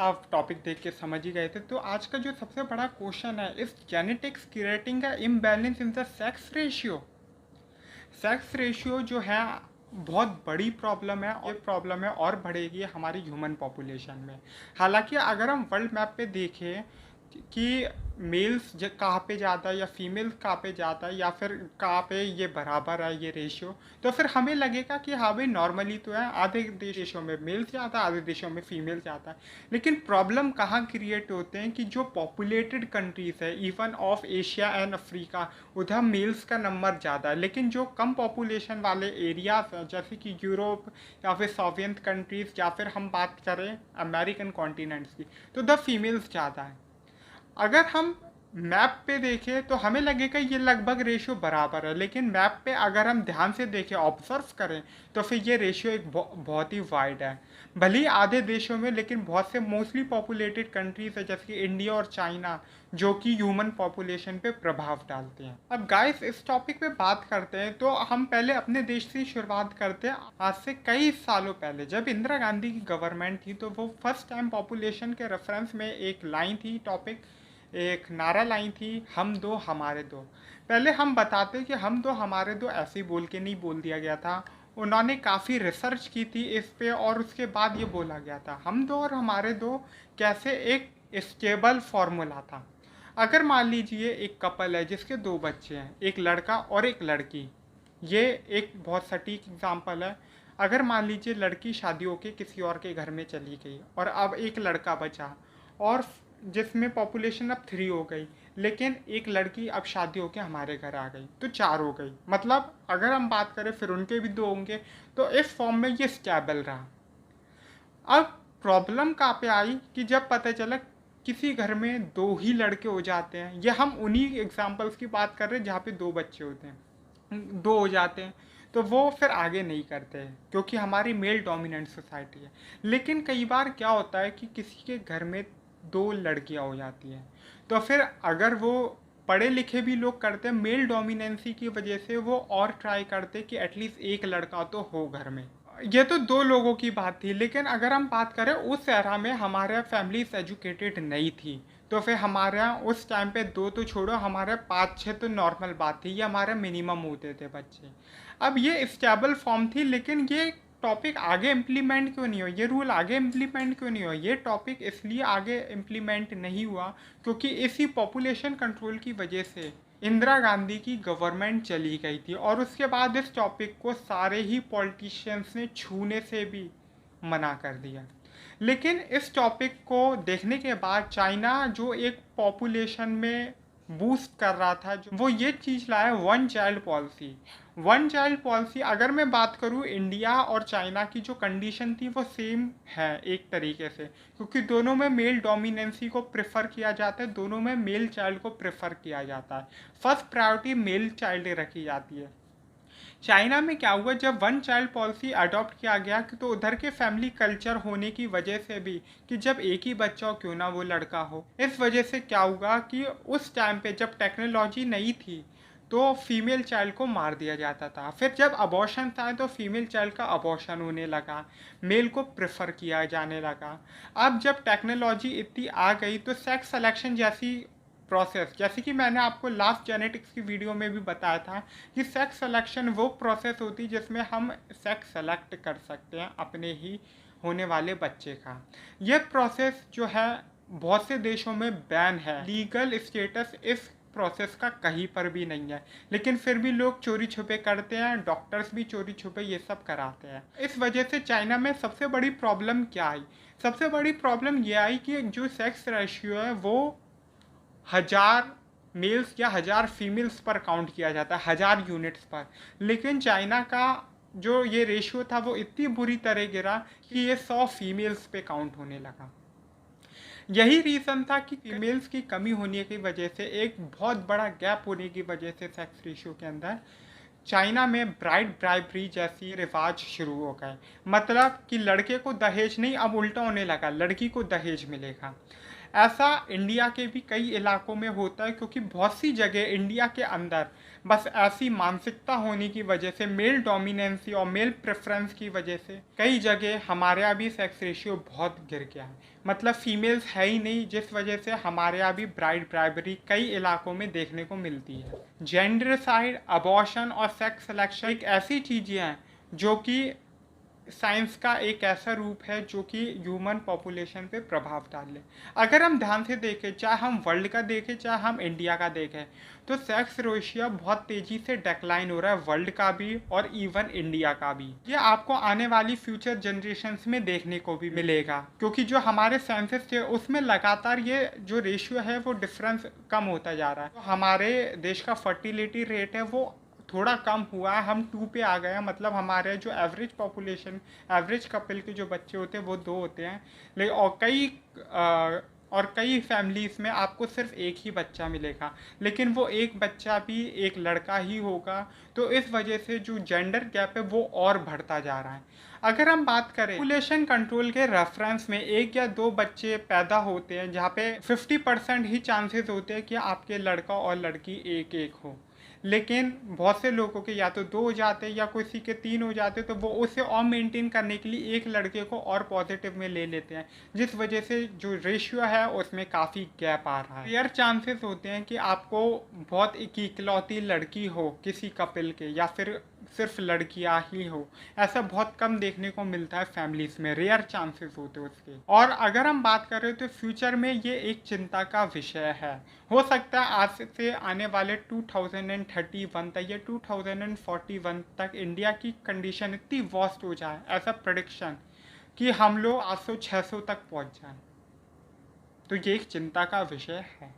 आप टॉपिक देख के समझ ही गए थे। तो आज का जो सबसे बड़ा क्वेश्चन है, इस genetics creating a imbalance in the sex ratio. Sex ratio जो है बहुत बड़ी प्रॉब्लम है, और प्रॉब्लम है और बढ़ेगी हमारी ह्यूमन पॉपुलेशन में। हालांकि अगर हम वर्ल्ड मैप पे देखें कि मेल्स कहाँ पे ज़्यादा है या फीमेल्स कहाँ पे ज़्यादा है, या फिर कहाँ पे ये बराबर है ये रेशियो, तो फिर हमें लगेगा कि हाँ भाई नॉर्मली तो है, आधे देशों में मेल्स ज़्यादा, आधे देशों में फीमेल ज़्यादा है। लेकिन प्रॉब्लम कहाँ क्रिएट होते हैं कि जो पॉपुलेटेड कंट्रीज़ है, even of Asia and Africa, उधर मेल्स का नंबर ज़्यादा है। लेकिन जो कम पॉपुलेशन वाले एरियाज हैं, जैसे कि यूरोप या फिर सोवियत कंट्रीज़, या फिर हम बात करें अमेरिकन कॉन्टिनेंट्स की, तो द फीमेल्स ज़्यादा है। अगर हम मैप पे देखें तो हमें लगेगा ये लगभग रेशियो बराबर है, लेकिन मैप पे अगर हम ध्यान से देखें, ऑब्जर्व करें, तो फिर ये रेशियो एक बहुत ही वाइड है। भले ही आधे देशों में, लेकिन बहुत से मोस्टली पॉपुलेटेड कंट्रीज है जैसे कि इंडिया और चाइना, जो कि ह्यूमन पॉपुलेशन पे प्रभाव डालते हैं। अब गाइस इस टॉपिक पे बात करते हैं, तो हम पहले अपने देश से शुरुआत करते हैं। आज से कई सालों पहले जब इंदिरा गांधी की गवर्नमेंट थी, तो वो फर्स्ट टाइम पॉपुलेशन के रेफरेंस में एक लाइन थी, टॉपिक एक नारा लाइन थी, हम दो हमारे दो। पहले हम बताते कि हम दो हमारे दो ऐसे ही बोल के नहीं बोल दिया गया था। उन्होंने काफ़ी रिसर्च की थी इस पे, और उसके बाद ये बोला गया था। हम दो और हमारे दो कैसे एक स्टेबल फॉर्मूला था। अगर मान लीजिए एक कपल है जिसके दो बच्चे हैं, एक लड़का और एक लड़की, ये एक बहुत सटीक एग्जाम्पल है। अगर मान लीजिए लड़की शादी होके किसी और के घर में चली गई, और अब एक लड़का बचा, और जिसमें पॉपुलेशन अब 3 हो गई, लेकिन एक लड़की अब शादी होके हमारे घर आ गई, तो 4 हो गई। मतलब अगर हम बात करें फिर उनके भी 2 होंगे, तो इस फॉर्म में ये स्टेबल रहा। अब प्रॉब्लम कहाँ पे आई कि जब पता चला किसी घर में 2 ही लड़के हो जाते हैं, ये हम उन्हीं एग्जाम्पल्स की बात कर रहे हैं जहाँ पे 2 बच्चे होते हैं, 2 हो जाते हैं, तो वो फिर आगे नहीं करते हैं क्योंकि हमारी मेल डोमिनेंट सोसाइटी है। लेकिन कई बार क्या होता है कि किसी के घर में 2 लड़कियां हो जाती हैं, तो फिर अगर वो पढ़े लिखे भी लोग करते हैं, मेल डोमिनेंसी की वजह से वो और ट्राई करते कि एटलीस्ट एक लड़का तो हो घर में। ये तो 2 लोगों की बात थी, लेकिन अगर हम बात करें उस एरा में हमारे फैमिलीज एजुकेटेड नहीं थी, तो फिर हमारे यहाँ उस टाइम पे 2 तो छोड़ो, हमारे 5-6 तो नॉर्मल बात थी, ये हमारे मिनिमम होते थे बच्चे। अब ये स्टेबल फॉर्म थी, लेकिन ये टॉपिक आगे इम्प्लीमेंट क्यों नहीं हुआ, ये रूल आगे इम्प्लीमेंट क्यों नहीं हुआ? ये टॉपिक इसलिए आगे इम्प्लीमेंट नहीं हुआ क्योंकि इसी पॉपुलेशन कंट्रोल की वजह से इंदिरा गांधी की गवर्नमेंट चली गई थी, और उसके बाद इस टॉपिक को सारे ही पॉलिटिशियंस ने छूने से भी मना कर दिया। लेकिन इस टॉपिक को देखने के बाद चाइना जो एक पॉपुलेशन में बूस्ट कर रहा था, जो वो ये चीज़ लाया, one child policy. One child policy अगर मैं बात करूँ, इंडिया और चाइना की जो कंडीशन थी वो सेम है एक तरीके से, क्योंकि दोनों में मेल डोमिनेंसी को प्रेफर किया जाता है, दोनों में मेल चाइल्ड को प्रेफर किया जाता है। फर्स्ट प्रायोरिटी मेल चाइल्ड रखी जाती है। चाइना में क्या हुआ, जब वन चाइल्ड पॉलिसी अडॉप्ट किया गया तो उधर के फैमिली कल्चर होने की वजह से भी, कि जब एक ही बच्चा हो क्यों ना वो लड़का हो, इस वजह से क्या हुआ कि उस टाइम पे जब टेक्नोलॉजी नहीं थी तो फीमेल चाइल्ड को मार दिया जाता था। फिर जब अबॉर्शन था तो फीमेल चाइल्ड का अबॉर्शन होने लगा, मेल को प्रेफर किया जाने लगा। अब जब टेक्नोलॉजी इतनी आ गई तो सेक्स सिलेक्शन जैसी प्रोसेस, जैसे कि मैंने आपको लास्ट जेनेटिक्स की वीडियो में भी बताया था कि सेक्स सिलेक्शन वो प्रोसेस होती है जिसमें हम सेक्स सेलेक्ट कर सकते हैं अपने ही होने वाले बच्चे का। यह प्रोसेस जो है बहुत से देशों में बैन है, लीगल स्टेटस इस प्रोसेस का कहीं पर भी नहीं है, लेकिन फिर भी लोग चोरी छुपे करते हैं, डॉक्टर्स भी चोरी छुपे ये सब कराते हैं। इस वजह से चाइना में सबसे बड़ी प्रॉब्लम क्या आई? सबसे बड़ी प्रॉब्लम ये आई कि जो सेक्स रेशियो है वो 1000 मेल्स या 1000 फीमेल्स पर काउंट किया जाता है, 1000 यूनिट्स पर। लेकिन चाइना का जो ये रेशियो था वो इतनी बुरी तरह गिरा कि ये 100 फीमेल्स पे काउंट होने लगा। यही रीज़न था कि फीमेल्स की कमी होने की वजह से, एक बहुत बड़ा गैप होने की वजह से सेक्स रेशियो के अंदर चाइना में ब्राइड ब्राइबरी जैसी रिवाज शुरू हो गए। मतलब कि लड़के को दहेज नहीं, अब उल्टा होने लगा, लड़की को दहेज मिलेगा। ऐसा इंडिया के भी कई इलाकों में होता है, क्योंकि बहुत सी जगह इंडिया के अंदर बस ऐसी मानसिकता होने की वजह से, मेल डोमिनेंसी और मेल प्रेफरेंस की वजह से कई जगह हमारे यहाँ भी सेक्स रेशियो बहुत गिर गया है। मतलब फीमेल्स है ही नहीं, जिस वजह से हमारे यहाँ भी ब्राइड ब्राइबरी कई इलाकों में देखने को मिलती है। जेंडरसाइड, अबॉर्शन और सेक्स सिलेक्शन एक ऐसी चीज़ें हैं जो कि साइंस का एक ऐसा रूप है जो कि ह्यूमन पॉपुलेशन पे प्रभाव डाले। अगर हम ध्यान से देखें, चाहे हम वर्ल्ड का देखें चाहे हम इंडिया का देखें, तो सेक्स रेशियो बहुत तेज़ी से डेक्लाइन हो रहा है, वर्ल्ड का भी और इवन इंडिया का भी। ये आपको आने वाली फ्यूचर जनरेशन्स में देखने को भी मिलेगा, क्योंकि जो हमारे सेंसस थे उसमें लगातार ये जो रेशियो है वो डिफरेंस कम होता जा रहा है। तो हमारे देश का फर्टिलिटी रेट है वो थोड़ा कम हुआ है, हम 2 पे आ गए हैं। मतलब हमारे जो एवरेज पॉपुलेशन, एवरेज कपल के जो बच्चे होते हैं वो 2 होते हैं, लेकिन और कई फैमिलीज़ में आपको सिर्फ एक ही बच्चा मिलेगा, लेकिन वो एक बच्चा भी एक लड़का ही होगा। तो इस वजह से जो जेंडर गैप है वो और बढ़ता जा रहा है। अगर हम बात करें पॉपुलेशन कंट्रोल के रेफरेंस में, 1 या 2 बच्चे पैदा होते हैं, जहाँ पे 50% ही चांसेस होते हैं कि आपके लड़का और लड़की एक एक हो, लेकिन बहुत से लोगों के या तो 2 हो जाते हैं या किसी के 3 हो जाते हैं, तो वो उसे और मेंटेन करने के लिए एक लड़के को और पॉजिटिव में ले लेते हैं, जिस वजह से जो रेशियो है उसमें काफ़ी गैप आ रहा है। रेयर चांसेस होते हैं कि आपको बहुत एक इकलौती लड़की हो किसी कपल के, या फिर सिर्फ लड़कियां ही हो, ऐसा बहुत कम देखने को मिलता है फैमिलीज में, रेयर चांसेस होते हैं उसके। और अगर हम बात करें तो फ्यूचर में ये एक चिंता का विषय है। हो सकता है आज से आने वाले 2031 तक या 2041 तक इंडिया की कंडीशन इतनी वर्स्ट हो जाए, ऐसा प्रेडिक्शन, कि हम लोग 800-600 तक पहुंच जाए। तो ये एक चिंता का विषय है।